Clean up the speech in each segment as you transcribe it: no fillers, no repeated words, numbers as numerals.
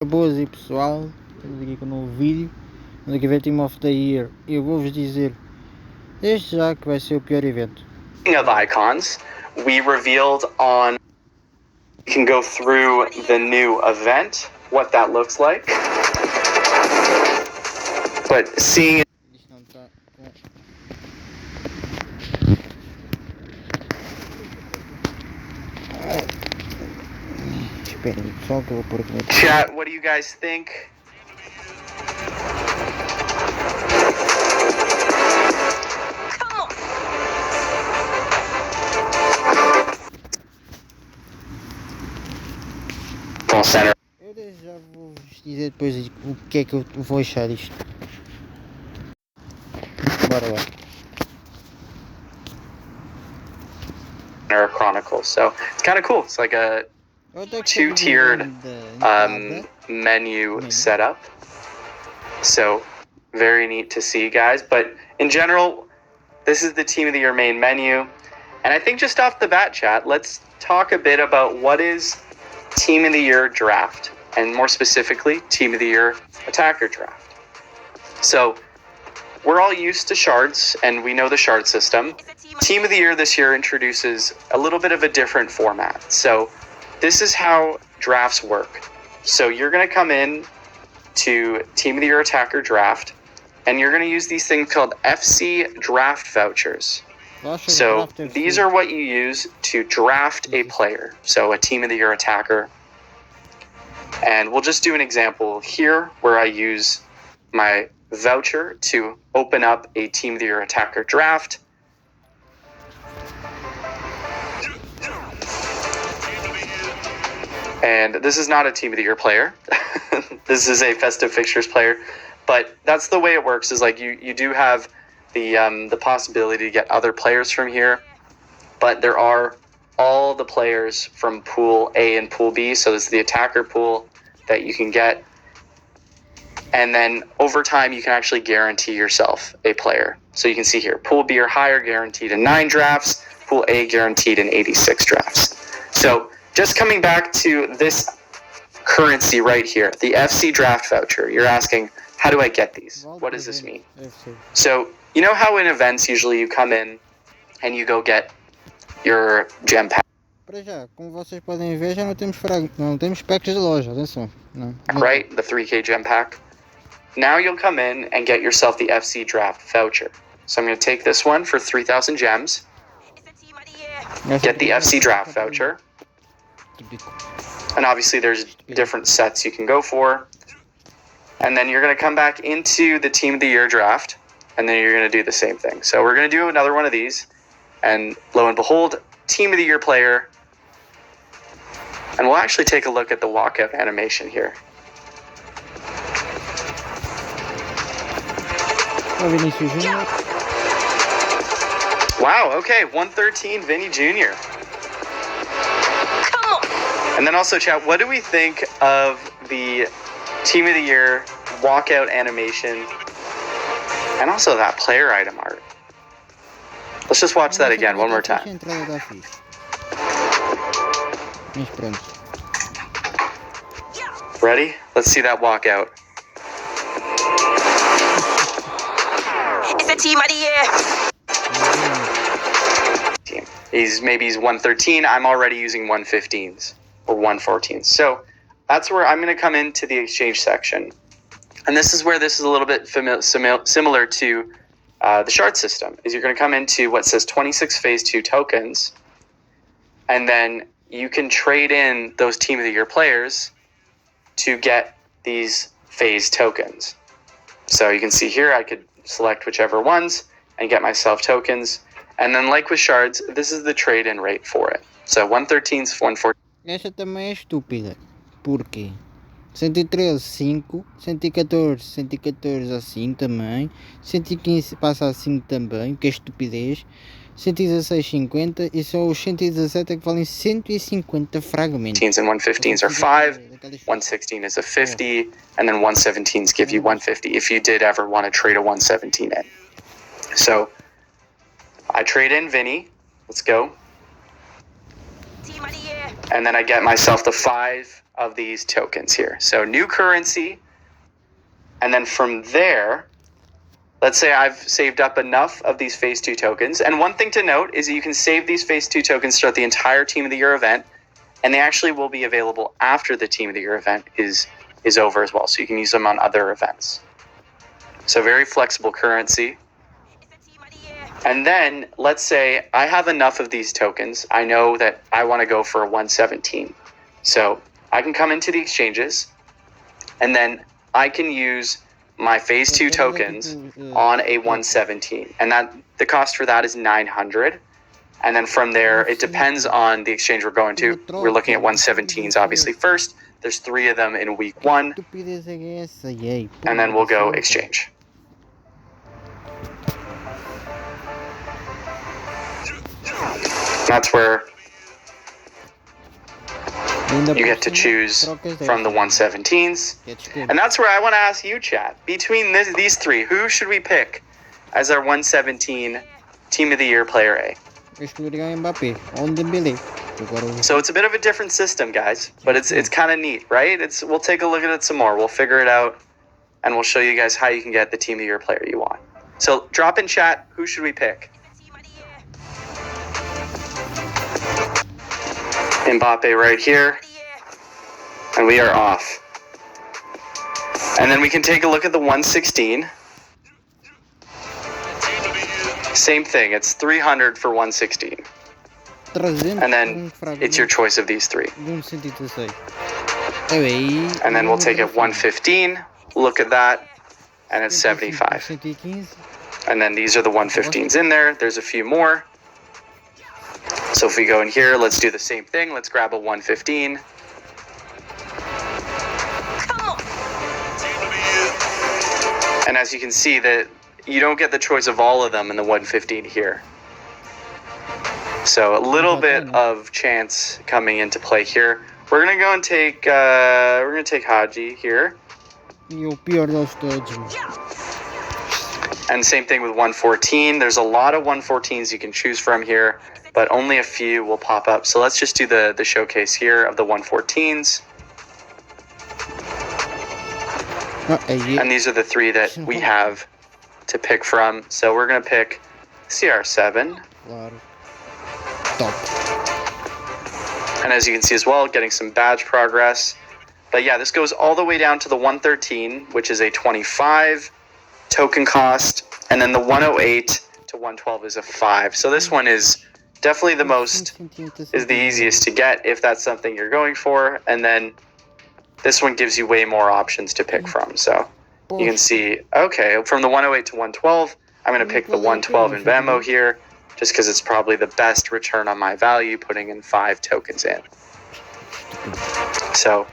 Boas aí pessoal, estamos aqui com um novo vídeo. Vamos aqui ver Team of the Year. Eu vou-vos dizer desde já que vai ser o pior evento. Of icons, we revealed on. You can go through the new event, what that looks like. But seeing it. Isto não está com... Esperem pessoal que eu vou pôr aqui na Chat, what do you guys think? Full center. Eu desde já vou-vos dizer depois o que é que eu vou achar disto. Bora lá. Chronicles, so it's kind of cool. It's like a two-tiered menu setup. So very neat to see, guys. But in general, this is the Team of the Year main menu. And I think just off the bat, chat, let's talk a bit about what is Team of the Year draft, and more specifically, Team of the Year attacker draft. So we're all used to shards, and we know the shard system. Team of the Year this year introduces a little bit of a different format. So this is how drafts work. So you're going to come in to Team of the Year attacker draft, and you're going to use these things called FC draft vouchers. So these are what you use to draft a player, so a Team of the Year attacker. And we'll just do an example here where I use my voucher to open up a Team of the Year attacker draft. And this is not a Team of the Year player. This is a Festive Fixtures player. But that's the way it works, is like you do have the possibility to get other players from here. But there are all the players from Pool A and Pool B. So this is the attacker pool that you can get. And then over time, you can actually guarantee yourself a player. So you can see here, Pool B or higher guaranteed in 9 drafts. Pool A guaranteed in 86 drafts. So just coming back to this currency right here, the FC draft voucher, you're asking, how do I get these? What does this mean? So you know how in events, usually you come in and you go get your gem pack. Para já, como vocês podem ver, já não temos packs de loja, atenção. Não. Right, the 3K gem pack. Now you'll come in and get yourself the FC draft voucher. So I'm going to take this one for 3,000 gems. Get the FC draft voucher. And obviously there's different sets you can go for. And then you're going to come back into the Team of the Year draft. And then you're going to do the same thing. So we're going to do another one of these. And lo and behold, Team of the Year player. And we'll actually take a look at the walkout animation here. Wow, okay, 113 Vinny Jr. Come on. And then also, chat, what do we think of the Team of the Year walkout animation and also that player item art? Let's just watch that again one more time. Ready? Let's see that walkout. It's the Team of the Year. He's 113. I'm already using 115s or 114s. So that's where I'm going to come into the exchange section. And this is where this is a little bit similar to the shard system, is you're going to come into what says 26 phase 2 tokens, and then you can trade in those Team of the Year players to get these phase tokens. So you can see here, I could select whichever ones and get myself tokens. And then like with shards, this is the trade-in rate for it. So 113 is 114. Esta também é estúpida. Por quê? 113, 5, 114, 114 assim também, 115 passa assim também, que é estupidez, 116, 50 e só os 117 é que valem 150 fragmentos. 115s and 115s are 5, 116 is a 50, and then 117s give you 150 if you did ever want to trade a 117 in. So I trade in Vinny, let's go. And then I get myself the 5 of these tokens here. So new currency. And then from there, let's say I've saved up enough of these phase 2 tokens. And one thing to note is that you can save these phase 2 tokens throughout the entire Team of the Year event. And they actually will be available after the Team of the Year event is over as well. So you can use them on other events. So very flexible currency. And then let's say I have enough of these tokens. I know that I want to go for a 117. So I can come into the exchanges and then I can use my phase 2 tokens on a 117. And that the cost for that is 900. And then from there, it depends on the exchange we're going to. We're looking at 117s obviously first. There's 3 of them in week 1. And then we'll go exchange. That's where you get to choose from the 117s. And that's where I want to ask you, chat. Between these 3, who should we pick as our 117 Team of the Year player A? So it's a bit of a different system, guys, but it's kind of neat, right? We'll take a look at it some more. We'll figure it out, and we'll show you guys how you can get the Team of the Year player you want. So drop in chat, who should we pick? Mbappe right here, and we are off. And then we can take a look at the 116. Same thing, it's 300 for 116. And then it's your choice of these 3. And then we'll take it 115, look at that, and it's 75. And then these are the 115s in there. There's a few more. So if we go in here, let's do the same thing. Let's grab a 115. And as you can see, that you don't get the choice of all of them in the 115 here. So a little bit of chance coming into play here. We're gonna go and take Haji here. And same thing with 114. There's a lot of 114s you can choose from here, but only a few will pop up. So let's just do the showcase here of the 114s. And these are the 3 that we have to pick from. So we're gonna pick CR7. And as you can see as well, getting some badge progress. But yeah, this goes all the way down to the 113, which is a 25 token cost. And then the 108 to 112 is a 5. So this one is definitely the easiest to get if that's something you're going for. And then this one gives you way more options to pick from. So you can see, okay, from the 108 to 112, I'm going to pick the 112 in Venmo here, just because it's probably the best return on my value, putting in 5 tokens in. So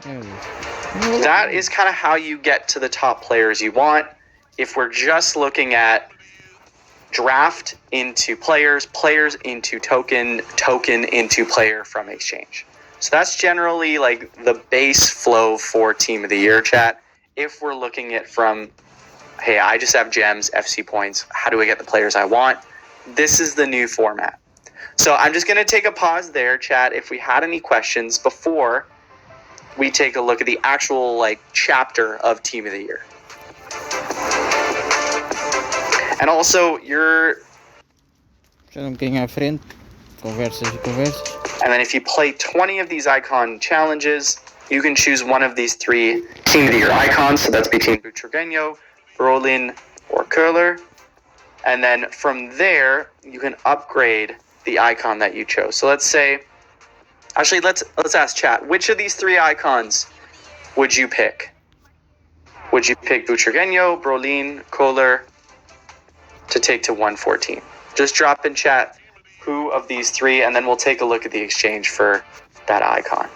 that is kind of how you get to the top players you want. If we're just looking at draft into players, players into token, token into player from exchange. So that's generally like the base flow for Team of the Year, chat. If we're looking at from, hey, I just have gems, FC points, how do I get the players I want? This is the new format. So I'm just going to take a pause there, chat, if we had any questions before we take a look at the actual like chapter of Team of the Year. And also, Já um bocadinho à frente, conversas e conversas. And then if you play 20 of these icon challenges, you can choose one of these 3 Team of the Year icons. So that's between Butragueño, Brolin, or Köhler. And then from there, you can upgrade the icon that you chose. So let's say, actually, let's ask chat, which of these 3 icons would you pick? Would you pick Butragueño, Brolin, Köhler to take to 114? Just drop in chat who of these 3, and then we'll take a look at the exchange for that icon.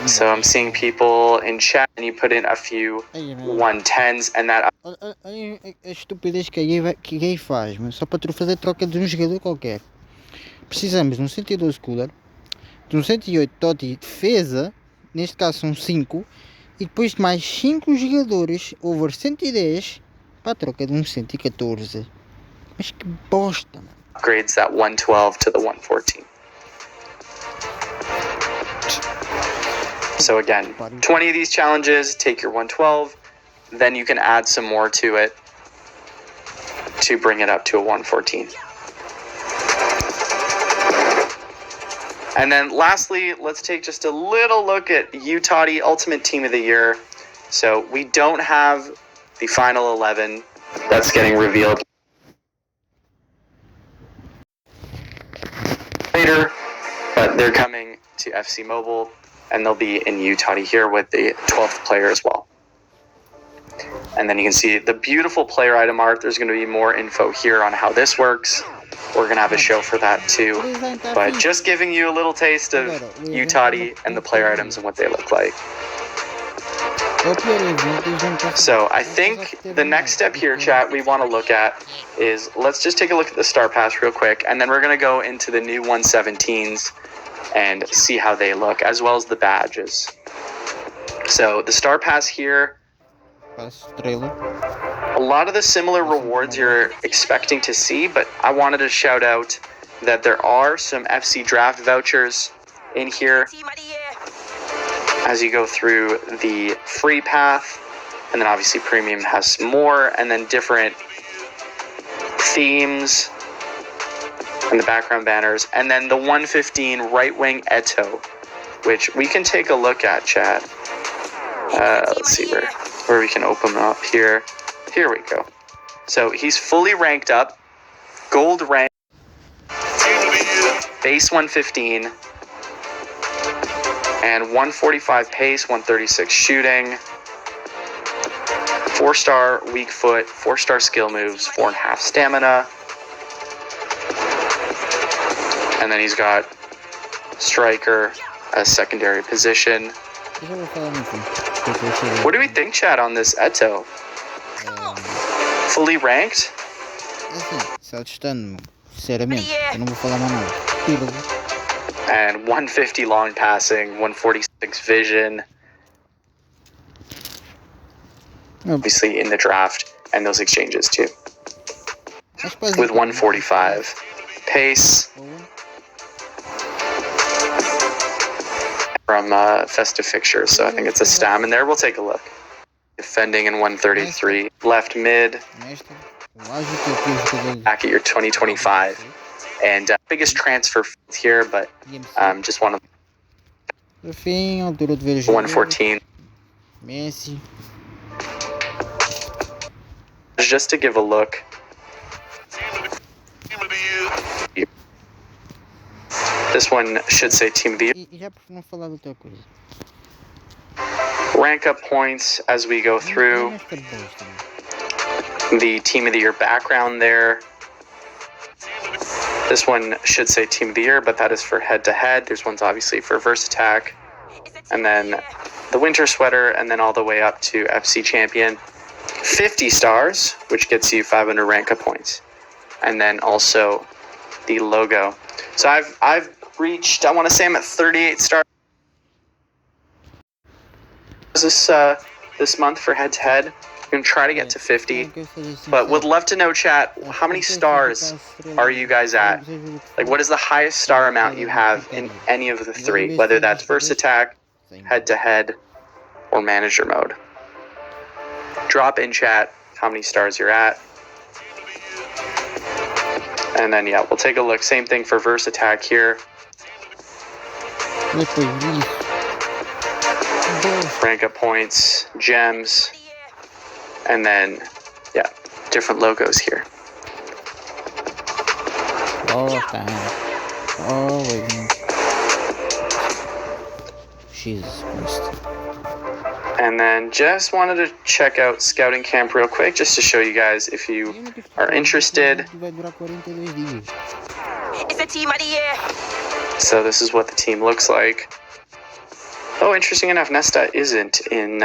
So I'm seeing people in chat, and you put in a few 110s, and that... A estupidez que a EA faz, mas só para tu fazer troca de um jogador qualquer. Precisamos de um 112 cooler, de um 108 totys defesa, neste caso são 5, e depois de mais 5 jogadores over 110 para a troca de um 114. Mas que bosta, mano. Upgrades that 112 to the 114. So again, 20 of these challenges, take your 112, then you can add some more to it to bring it up to a 114. And then lastly, let's take just a little look at Utah Ultimate Team of the Year. So we don't have the final 11 that's getting revealed later, but they're coming to FC Mobile, and they'll be in Utah here with the 12th player as well. And then you can see the beautiful player item art. There's going to be more info here on how this works. We're going to have a show for that too. But just giving you a little taste of Utah and the player items and what they look like. So I think the next step here, chat, we want to look at is, let's just take a look at the Star Pass real quick, and then we're going to go into the new 117s and see how they look, as well as the badges. So the Star Pass here, a lot of the similar rewards you're expecting to see, but I wanted to shout out that there are some FC draft vouchers in here as you go through the free path, and then obviously premium has more, and then different themes and the background banners, and then the 115 right wing Eto, which we can take a look at, chat. Let's see where we can open them up here. Here we go. So he's fully ranked up, gold rank, base 115, and 145 pace, 136 shooting, 4-star weak foot, 4-star skill moves, 4.5 stamina, and then he's got striker as secondary position. What do we think, chat, on this Eto? Fully ranked? And 150 long passing, 146 vision. Obviously in the draft and those exchanges too. With 145 pace. From Festive Fixtures, so I think it's a stam in there. We'll take a look. Defending in 133. Left mid. Back at your 2025. And biggest transfer here, but just one of 114. Just to give a look. This one should say Team of the Year. Rank up points as we go through. The Team of the Year background there. This one should say Team of the Year, but that is for head-to-head. There's ones obviously for Verse Attack. And then the Winter Sweater, and then all the way up to FC Champion. 50 stars, which gets you 500 rank up points. And then also the logo. So I've reached, I want to say I'm at 38 stars this month for head-to-head. I'm going to try to get to 50, but would love to know, chat, how many stars are you guys at? Like, what is the highest star amount you have in any of the three, whether that's Verse Attack, head-to-head, or Manager mode? Drop in chat how many stars you're at. And then, yeah, we'll take a look. Same thing for Verse Attack here. Rank up points, gems, and then, yeah, different logos here. Jesus Christ. And then just wanted to check out Scouting Camp real quick, just to show you guys if you are interested. It's a team of the year. So this is what the team looks like. Oh, interesting enough, Nesta isn't in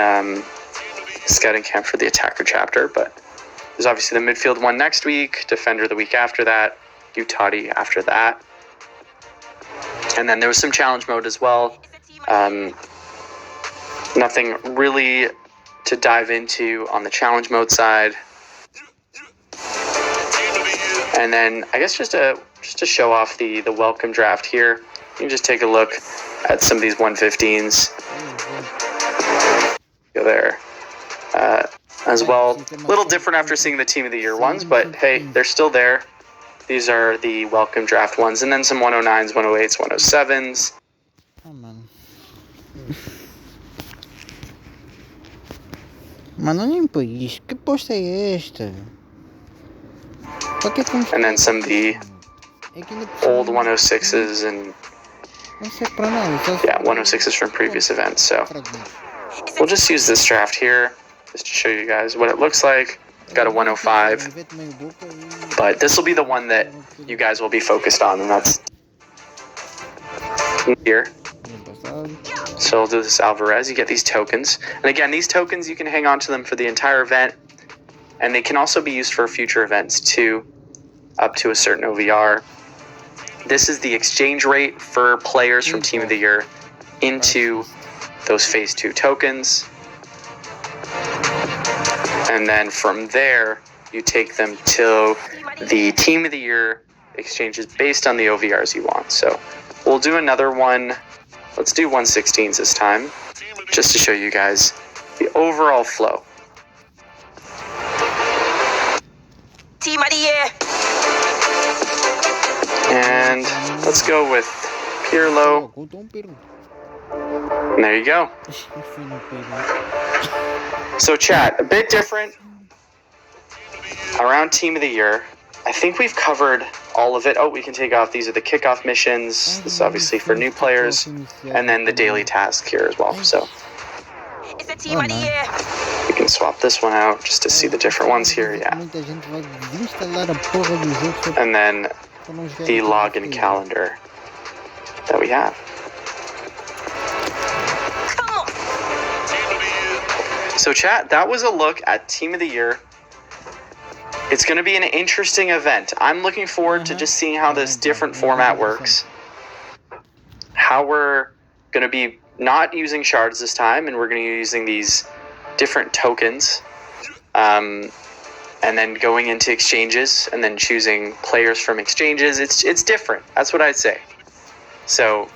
Scouting Camp for the Attacker chapter, but there's obviously the midfield one next week, Defender the week after that, Utah after that. And then there was some challenge mode as well. Nothing really to dive into on the challenge mode side. And then I guess just to show off the welcome draft here, you can just take a look. at some of these 115s. Go there. As well, a little different after seeing the Team of the Year ones, but hey, they're still there. These are the welcome draft ones, and then some 109s, 108s, 107s. Ah, mano. Mano, limpa isto. Que posta é esta? And then some of the old 106s and yeah, 106s from previous events. So we'll just use this draft here just to show you guys what it looks like. Got a 105, but this will be the one that you guys will be focused on, and that's here. So we'll do this Alvarez. You get these tokens, and again, these tokens you can hang on to them for the entire event, and they can also be used for future events too, up to a certain OVR. This is the exchange rate for players from Team of the Year into those Phase 2 tokens. And then from there, you take them to the Team of the Year exchanges based on the OVRs you want. So we'll do another one. Let's do 116s this time, just to show you guys the overall flow. Team of the Year. And let's go with Pirlo. And there you go. So chat, a bit different around Team of the Year. I think we've covered all of it. Oh, we can take off. These are the kickoff missions. This is obviously for new players. And then the daily task here as well. So It's the Team of the Year. we can swap this one out just to see the different ones here. Yeah. And then the login calendar that we have. Come on. So chat, that was a look at Team of the Year. It's going to be an interesting event. I'm looking forward to just seeing how this different format works. How we're going to be not using shards this time, and we're going to be using these different tokens. And then going into exchanges, and then choosing players from exchanges. It's different. That's what I'd say. So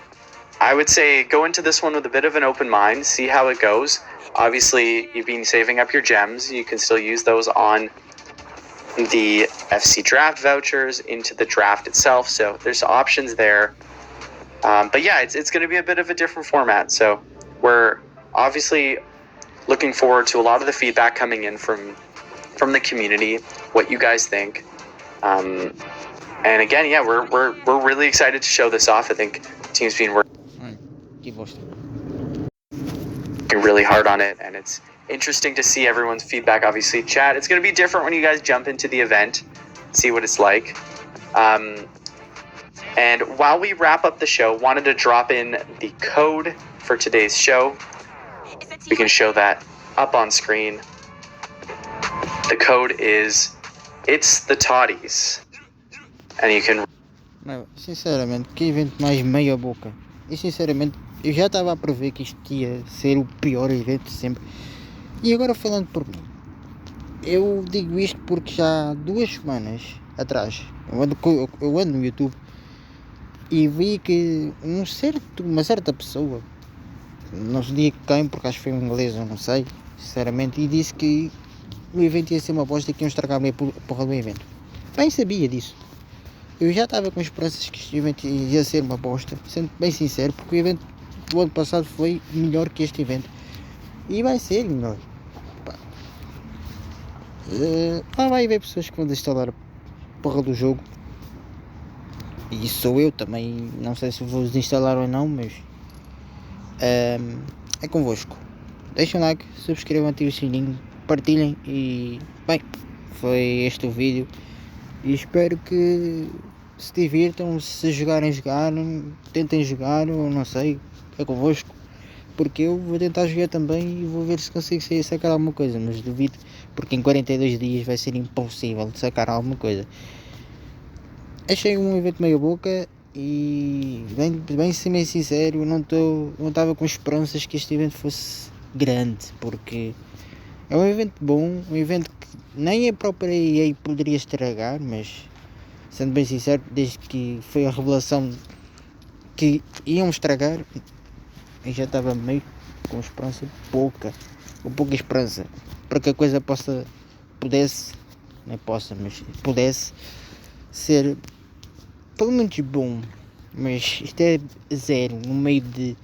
I would say go into this one with a bit of an open mind, see how it goes. Obviously, you've been saving up your gems. You can still use those on the FC draft vouchers into the draft itself. So there's options there. But yeah, it's going to be a bit of a different format. So we're obviously looking forward to a lot of the feedback coming in from the community, what you guys think. And again, yeah, we're really excited to show this off. I think the team's been working really hard on it, and it's interesting to see everyone's feedback. Obviously, chat, it's going to be different when you guys jump into the event, see what it's like. And while we wrap up the show, wanted to drop in the code for today's show. We can show that up on screen. The code is It's the Totys. And you can... Não, sinceramente, que evento mais meia boca. E sinceramente, eu já estava a prever que isto ia ser o pior evento de sempre. E agora falando por mim, eu digo isto porque já há 2 semanas atrás, eu ando no YouTube e vi que uma certa pessoa, não se diga quem, porque acho que foi um inglês, eu não sei, sinceramente, e disse que o evento ia ser uma bosta e que iam estragar a porra do evento. Bem sabia disso. Eu já estava com esperanças que este evento ia ser uma bosta, sendo bem sincero, porque o evento do ano passado foi melhor que este evento. E vai ser melhor. Vai haver pessoas que vão desinstalar a porra do jogo. E isso sou eu também, não sei se vou desinstalar ou não, mas é convosco. Deixem um like, subscrevam, ativem o sininho, partilhem e bem, foi este o vídeo. E espero que se divirtam, se jogarem, tentem jogar, ou não sei, é convosco. Porque eu vou tentar jogar também e vou ver se consigo sacar alguma coisa, mas duvido, porque em 42 dias vai ser impossível de sacar alguma coisa. Achei um evento meio boca e bem sincero, não estava com esperanças que este evento fosse grande, porque é um evento bom, um evento que nem a própria EA poderia estragar, mas sendo bem sincero, desde que foi a revelação que iam estragar, e já estava meio com esperança pouca, com pouca esperança, para que a coisa pudesse, não possa, mas pudesse ser pelo menos bom. Mas isto é zero, no meio de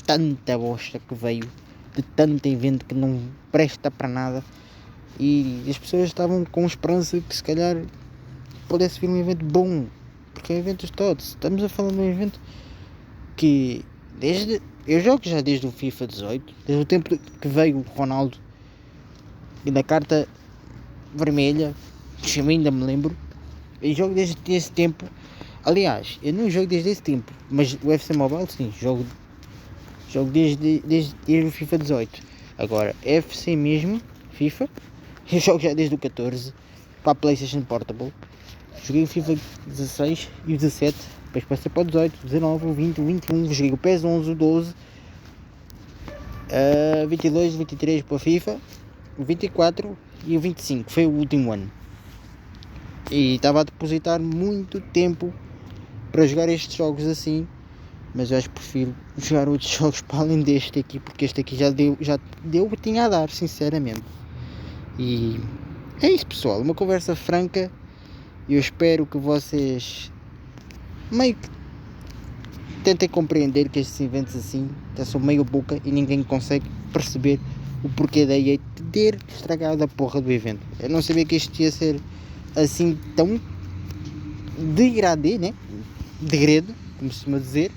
tanta bosta que veio, de tanto evento que não presta para nada, e as pessoas estavam com esperança que se calhar pudesse vir um evento bom, porque é eventos todos. Estamos a falar de um evento que eu jogo já desde o FIFA 18, desde o tempo que veio o Ronaldo e da carta vermelha, que eu ainda me lembro, e jogo desde esse tempo. Aliás, eu não jogo desde esse tempo, mas o UFC Mobile sim, jogo desde o FIFA 18. Agora, FC mesmo, FIFA, eu jogo já desde o 14 para a PlayStation Portable. Joguei o FIFA 16 e o 17, depois passei para o 18, o 19, o 20, o 21, joguei o PES 11, o 12, 22, 23 para o FIFA, o 24 e o 25, foi o último ano. E estava a depositar muito tempo para jogar estes jogos assim, mas eu acho que prefiro jogar outros jogos para além deste aqui, porque este aqui já deu o que tinha a dar, sinceramente. E é isso, pessoal, uma conversa franca. Eu espero que vocês meio que tentem compreender que estes eventos assim são meio boca e ninguém consegue perceber o porquê da EA ter estragado a porra do evento. Eu não sabia que isto ia ser assim tão degradê, né? Degredo, como se costuma dizer,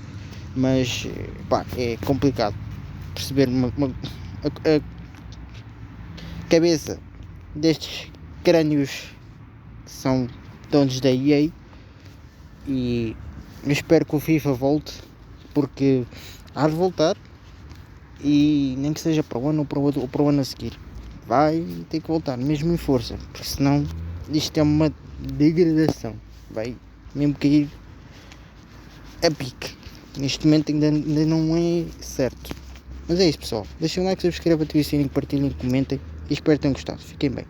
mas pá, é complicado perceber a cabeça destes crânios que são donos da EA, e eu espero que o FIFA volte, porque há de voltar, e nem que seja para o ano ou para o ano a seguir, vai ter que voltar mesmo em força, porque senão isto é uma degradação, vai mesmo cair a pique. Neste momento ainda não é certo. Mas é isso, pessoal, deixem um like, subscrevam, ativem o sininho, partilhem, comentem, e espero que tenham gostado. Fiquem bem.